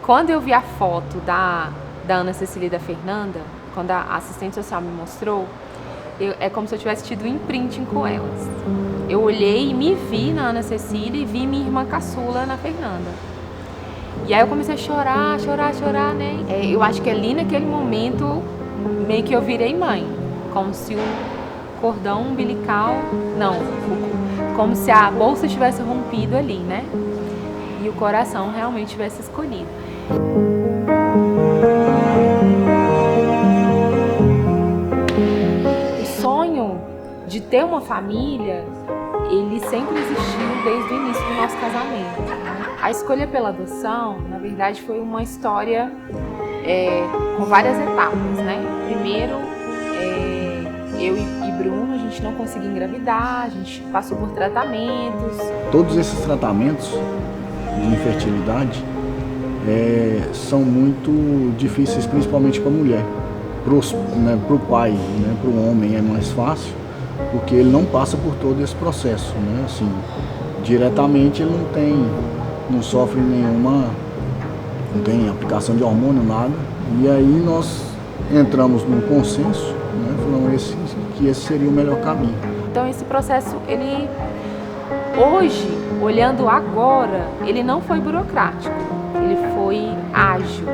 Quando eu vi a foto da Ana Cecília e da Fernanda, quando a assistente social me mostrou, é como se eu tivesse tido um imprinting com elas. Eu olhei e me vi na Ana Cecília e vi minha irmã caçula na Fernanda. E aí eu comecei a chorar, né? Eu acho que ali naquele momento, meio que eu virei mãe. Como se o cordão umbilical... Não, como se a bolsa tivesse rompido ali, né? E o coração realmente tivesse escolhido. O sonho de ter uma família, ele sempre existiu desde o início do nosso casamento. A escolha pela adoção, na verdade, foi uma história com várias etapas, né? Primeiro, eu e Bruno, a gente não conseguia engravidar, a gente passou por tratamentos. Todos esses tratamentos de infertilidade são muito difíceis, principalmente para a mulher. Para o pai, né, para o homem é mais fácil, porque ele não passa por todo esse processo, né? Assim, diretamente ele não sofre não tem aplicação de hormônio, nada. E aí nós entramos num consenso, né, falando que esse seria o melhor caminho. Então esse processo, ele hoje, olhando agora, ele não foi burocrático, ele foi ágil.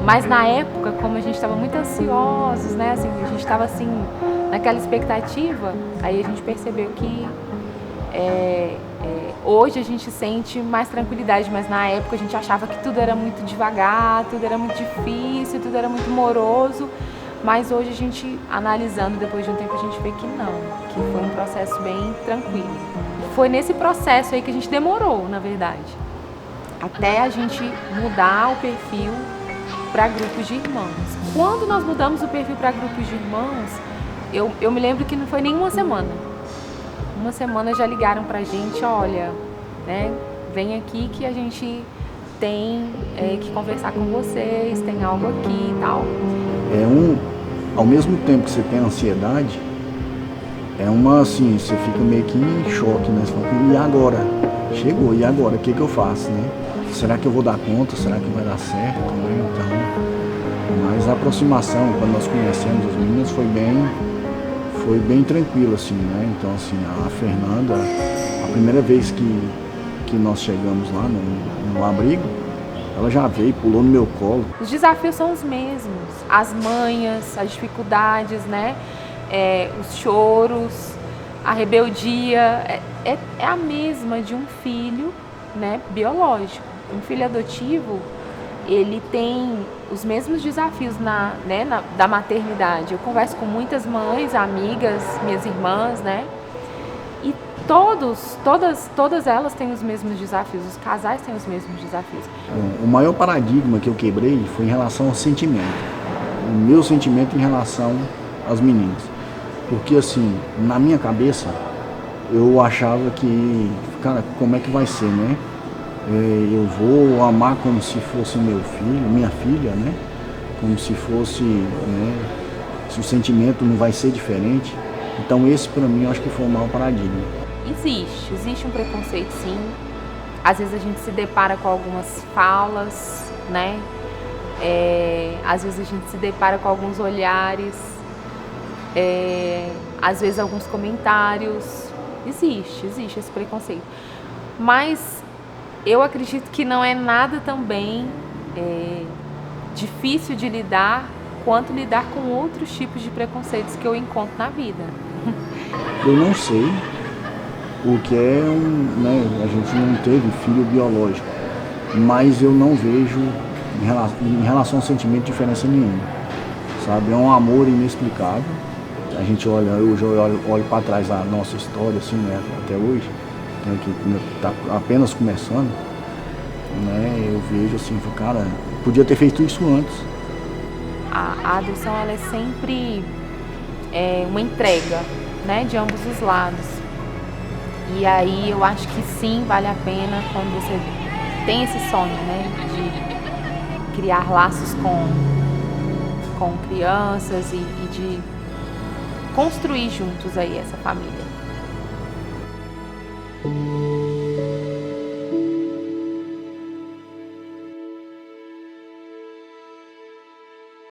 Mas na época, como a gente estava muito ansiosos, né, assim, a gente estava assim, naquela expectativa, aí a gente percebeu que hoje a gente sente mais tranquilidade, mas na época a gente achava que tudo era muito devagar, tudo era muito difícil, tudo era muito moroso. Mas hoje a gente, analisando depois de um tempo, a gente vê que não, que foi um processo bem tranquilo. Foi nesse processo aí que a gente demorou, na verdade, até a gente mudar o perfil para grupos de irmãos. Quando nós mudamos o perfil para grupos de irmãos, eu me lembro que não foi nem uma semana. Uma semana já ligaram pra gente, olha, né, vem aqui que a gente tem que conversar com vocês, tem algo aqui e tal. Ao mesmo tempo que você tem ansiedade, assim, você fica meio que em choque, né? Você fala, e agora? Chegou, e agora? O que eu faço, né? Será que eu vou dar conta? Será que vai dar certo? Né? Então, mas a aproximação, quando nós conhecemos as meninas, foi bem tranquilo, assim, né? Então, assim, a Fernanda, a primeira vez que nós chegamos lá no abrigo, ela já veio, pulou no meu colo. Os desafios são os mesmos, as manhas, as dificuldades, né? Os choros, a rebeldia, é a mesma de um filho, né, biológico. Um filho adotivo, ele tem os mesmos desafios da maternidade. Eu converso com muitas mães, amigas, minhas irmãs, né? E todas elas têm os mesmos desafios, os casais têm os mesmos desafios. O maior paradigma que eu quebrei foi em relação ao sentimento. O meu sentimento em relação às meninas. Porque assim, na minha cabeça, eu achava que, cara, como é que vai ser, né? Eu vou amar como se fosse meu filho, minha filha, né? Como se fosse, né? Se o sentimento não vai ser diferente. Então esse pra mim eu acho que foi o maior paradigma. Existe um preconceito, sim. Às vezes a gente se depara com algumas falas, né? Às vezes a gente se depara com alguns olhares, às vezes alguns comentários. Existe esse preconceito. Mas eu acredito que não é nada também difícil de lidar quanto lidar com outros tipos de preconceitos que eu encontro na vida. Eu não sei o que né, a gente não teve filho biológico, mas eu não vejo em relação ao sentimento diferença nenhuma, sabe? É um amor inexplicável. A gente olha, eu olho para trás da nossa história, assim, né, até hoje, né, que está apenas começando, né, eu vejo assim, cara, podia ter feito isso antes. A adoção, ela é sempre uma entrega, né, de ambos os lados. E aí eu acho que sim, vale a pena quando você tem esse sonho, né, de criar laços com crianças e de construir juntos aí essa família.